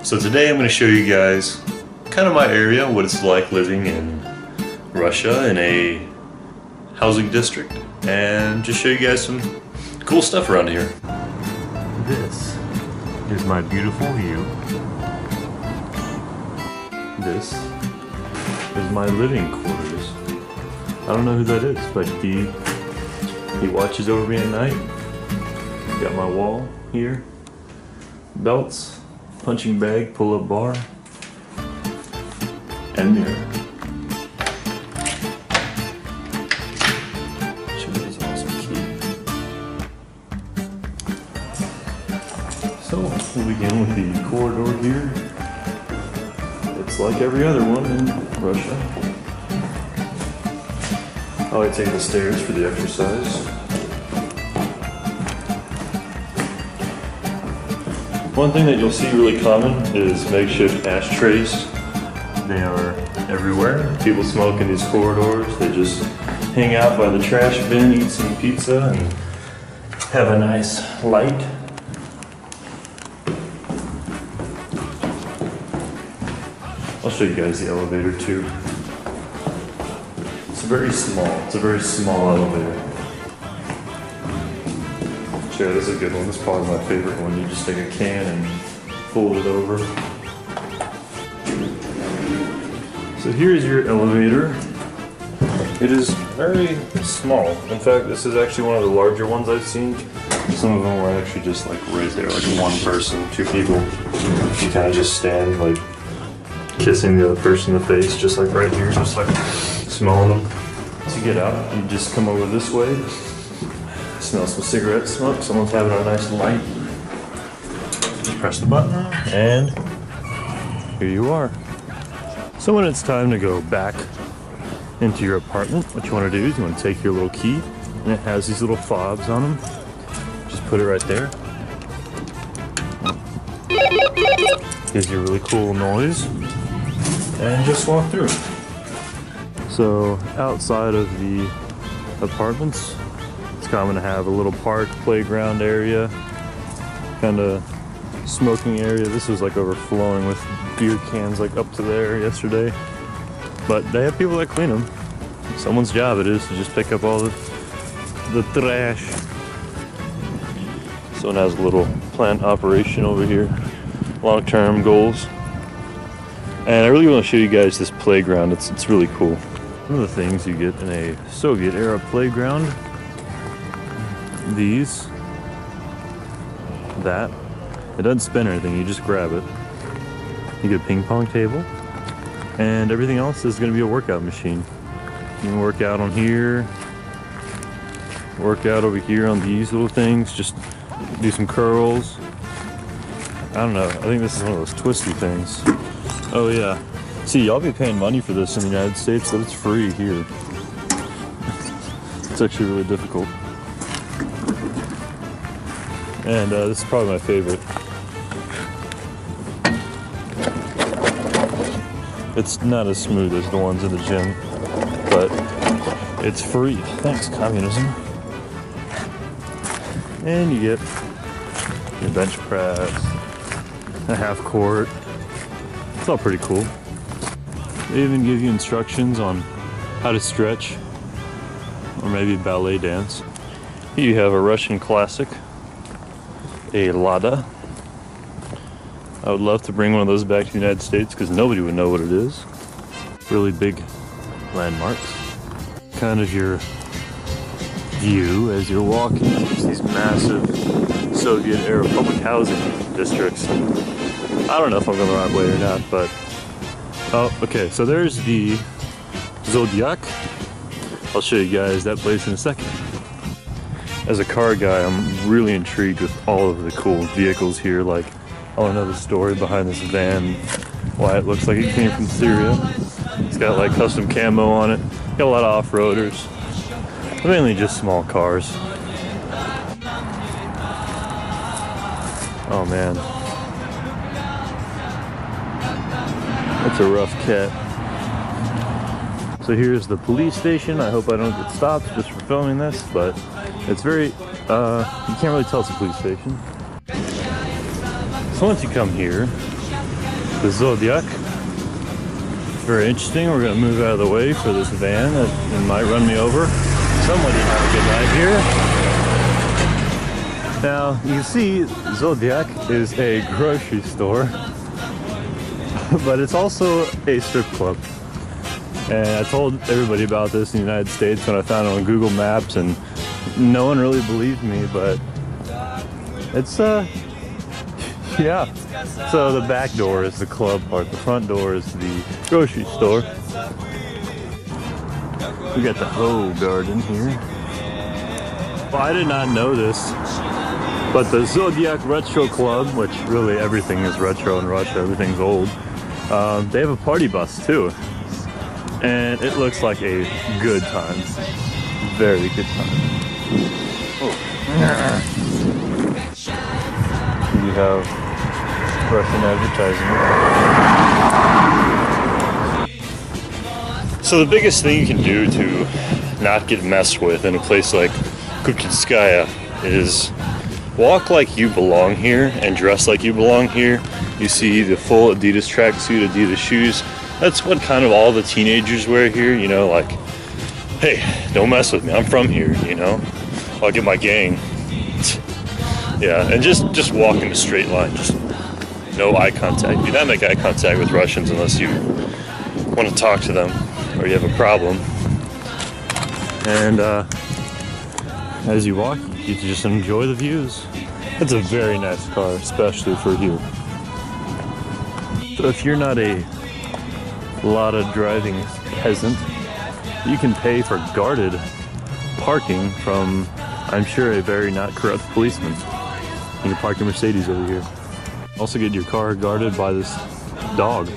So today I'm going to show you guys kind of my area, what it's like living in Russia in a housing district, and just show you guys some cool stuff around here. This is my beautiful view. This is my living quarters. I don't know who that is, but he watches over me at night. Got my wall here, belts, punching bag, pull-up bar, and mirror. Show you this awesome key. So we'll begin with the corridor here. It's like every other one in Russia. I like taking the stairs for the exercise. One thing that you'll see really common is makeshift ashtrays. They are everywhere. People smoke in these corridors. They just hang out by the trash bin, eat some pizza, and have a nice light. I'll show you guys the elevator too. It's very small elevator. Sure, this is a good one. This is probably my favorite one. You just take a can and fold it over. So here's your elevator. It is very small. In fact, this is actually one of the larger ones I've seen. Some of them were actually just like right there, like one person, two people. You kind of just stand like kissing the other person in the face, just like right here, just like smelling them. To get out, you just come over this way. Smell some cigarette smoke. Someone's having a nice light. Just press the button, and here you are. So when it's time to go back into your apartment, what you want to do is you want to take your little key, and it has these little fobs on them. Just put it right there. Gives you a really cool noise, and just walk through. So outside of the apartments, it's common to have a little park, playground area, kind of smoking area. This was like overflowing with beer cans like up to there yesterday. But they have people that clean them. Someone's job it is to just pick up all the trash. Someone has a little plant operation over here, long-term goals. And I really want to show you guys this playground. It's really cool. One of the things you get in a Soviet-era playground, that. It doesn't spin or anything, you just grab it. You get a ping pong table, and everything else is going to be a workout machine. You can work out on here, work out over here on these little things, just do some curls. I don't know, I think this is one of those twisty things. Oh yeah. See, y'all be paying money for this in the United States, but it's free here. It's actually really difficult. And this is probably my favorite. It's not as smooth as the ones in the gym, but it's free. Thanks, communism. And you get your bench press, a half court. It's all pretty cool. They even give you instructions on how to stretch, or maybe ballet dance. Here you have a Russian classic, a Lada. I would love to bring one of those back to the United States because nobody would know what it is. Really big landmarks. Kind of your view as you're walking. There's these massive Soviet-era public housing districts. I don't know if I'm going the right way or not, but oh, okay, so there's the Zodiac. I'll show you guys that place in a second. As a car guy, I'm really intrigued with all of the cool vehicles here. Like, I want to know the story behind this van, why it looks like it came from Syria. It's got like custom camo on it. Got a lot of off-roaders, but mainly just small cars. Oh man. That's a rough cat. So here's the police station. I hope I don't get stopped just for filming this, but it's very, you can't really tell it's a police station. So once you come here, the Zodiac. Very interesting. We're gonna move out of the way for this van that might run me over. Someone didn't have a good night here. Now, you can see Zodiac is a grocery store, but it's also a strip club. And I told everybody about this in the United States when I found it on Google Maps, and no one really believed me, but it's, yeah. So the back door is the club part, the front door is the grocery store. We got the Hoe Garden here. Well, I did not know this, but the Zodiac Retro Club, which really everything is retro in Russia, everything's old, they have a party bus too. And it looks like a good time. Very good time. Oh. You have Russian advertising. So the biggest thing you can do to not get messed with in a place like Kupchino is walk like you belong here and dress like you belong here. You see the full Adidas tracksuit, Adidas shoes. That's what kind of all the teenagers wear here, you know, like, hey, don't mess with me, I'm from here, you know, I'll get my gang. Yeah, and just walk in a straight line, just no eye contact. Do not make eye contact with Russians unless you want to talk to them or you have a problem. And as you walk, you just enjoy the views. It's a very nice car, especially for you. So if you're not a lot of driving peasant, you can pay for guarded parking from, I'm sure, a very not corrupt policeman. You can park your Mercedes over here. Also get your car guarded by this dog.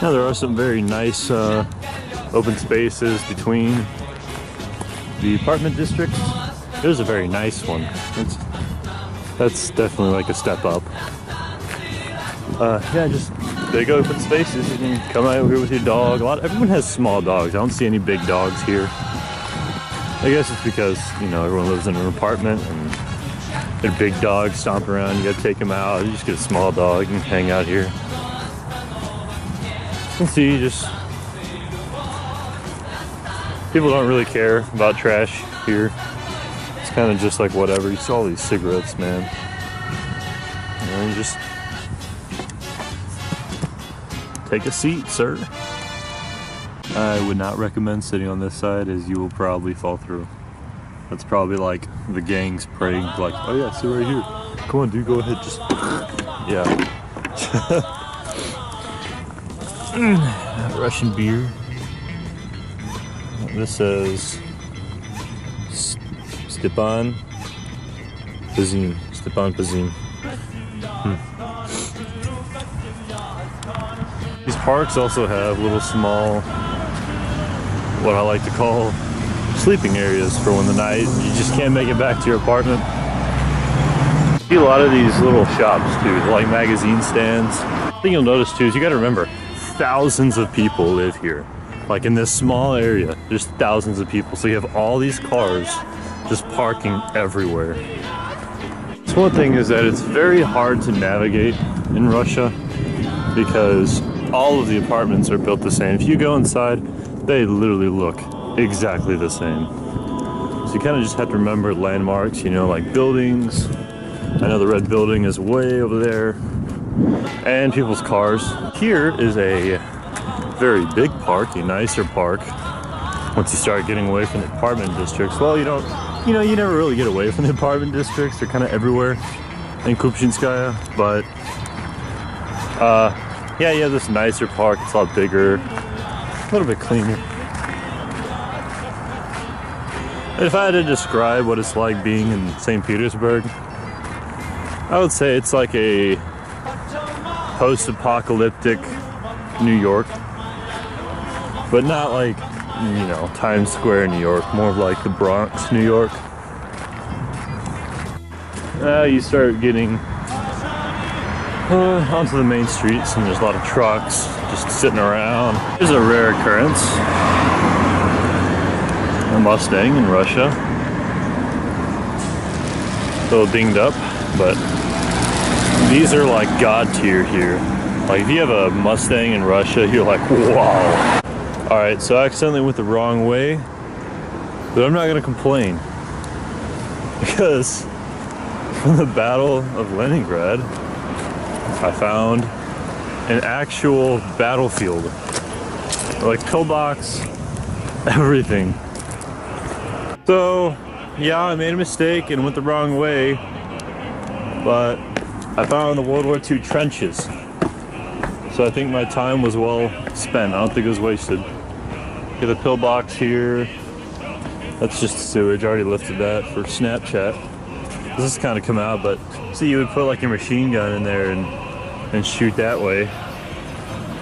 Now there are some very nice open spaces between the apartment districts. There's a very nice one. That's definitely like a step up. Yeah, just big open spaces. You can come out here with your dog. Everyone has small dogs. I don't see any big dogs here. I guess it's because, you know, everyone lives in an apartment and they're big dogs stomping around. You gotta take them out. You just get a small dog and hang out here. You can see just people don't really care about trash here. It's kind of just like whatever. You see all these cigarettes, man. You know, you just take a seat, sir. I would not recommend sitting on this side, as you will probably fall through. That's probably like the gangs praying, like, oh yeah, sit right here. Come on, dude, go ahead, just, yeah. Russian beer. This says Stepan Pazin. Stepan Pazin. These parks also have little small, what I like to call sleeping areas for when the night you just can't make it back to your apartment. You see a lot of these little shops too, like magazine stands. The thing you'll notice too is you gotta remember, thousands of people live here. Like in this small area, there's thousands of people. So you have all these cars just parking everywhere. So one thing is that it's very hard to navigate in Russia because all of the apartments are built the same. If you go inside, they literally look exactly the same. So you kind of just have to remember landmarks, you know, like buildings. I know the red building is way over there. And people's cars. Here is a very big park, a nicer park. Once you start getting away from the apartment districts, well, you never really get away from the apartment districts. They're kind of everywhere in Kupchino, but yeah, you have this nicer park. It's a lot bigger, a little bit cleaner. If I had to describe what it's like being in St. Petersburg, I would say it's like a post-apocalyptic New York, but not like, you know, Times Square, New York, more of like the Bronx, New York. You start getting onto the main streets and there's a lot of trucks just sitting around. It's a rare occurrence. a Mustang in Russia. A little dinged up, but these are like god tier here. Like if you have a Mustang in Russia, you're like, wow. All right, so I accidentally went the wrong way, but I'm not gonna complain because from the Battle of Leningrad, I found an actual battlefield, like pillbox, everything. So yeah, I made a mistake and went the wrong way, but I found the World War II trenches. So I think my time was well spent. I don't think it was wasted. Get a pillbox here. That's just sewage. I already lifted that for Snapchat. This has kind of come out, but see, you would put like your machine gun in there and shoot that way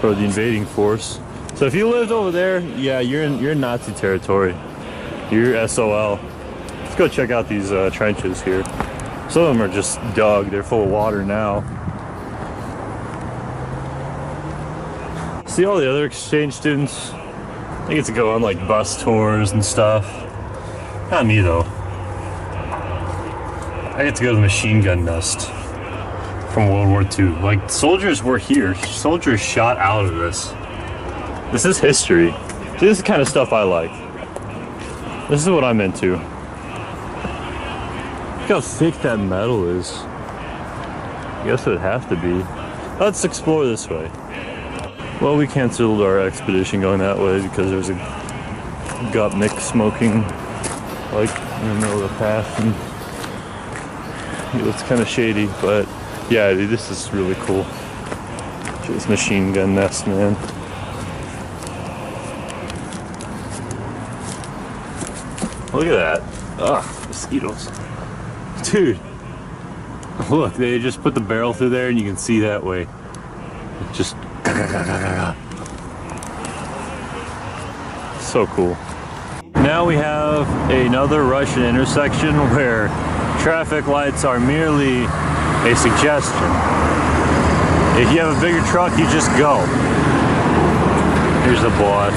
for the invading force. So if you lived over there, yeah, you're in Nazi territory. You're SOL. Let's go check out these trenches here. Some of them are just dug. They're full of water now. See all the other exchange students? They get to go on like bus tours and stuff. Not me though. I get to go to the machine gun nest from World War II. Like, soldiers were here. Soldiers shot out of this. This is history. See, this is the kind of stuff I like. This is what I'm into. Look how thick that metal is. I guess it would have to be. Let's explore this way. Well, we canceled our expedition going that way because there's a gupnik smoking like in the middle of the path, and it looks kind of shady, but yeah, dude, this is really cool. This machine gun nest, man. Look at that. Ugh, mosquitoes. Dude, look, they just put the barrel through there and you can see that way. It just so cool. Now we have another Russian intersection where traffic lights are merely a suggestion. If you have a bigger truck, you just go. Here's the boss.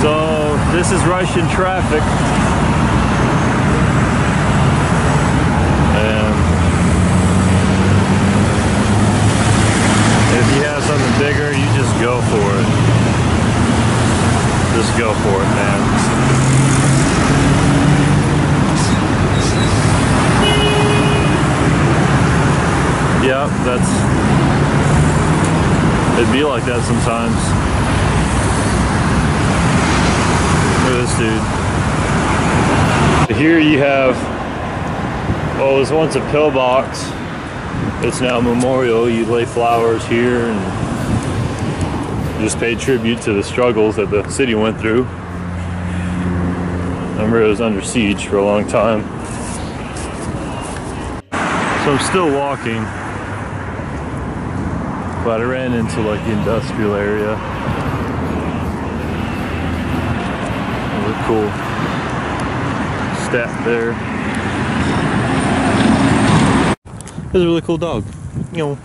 So this is Russian traffic. And if you have something bigger, you just go for it. Just go for it, man. Yeah, it'd be like that sometimes. Look at this dude. Here you have, well, it was once a pillbox. It's now a memorial. You lay flowers here and just pay tribute to the struggles that the city went through. Remember, it was under siege for a long time. So I'm still walking, but I ran into like the industrial area. Really cool stat there. This is a really cool dog. You know.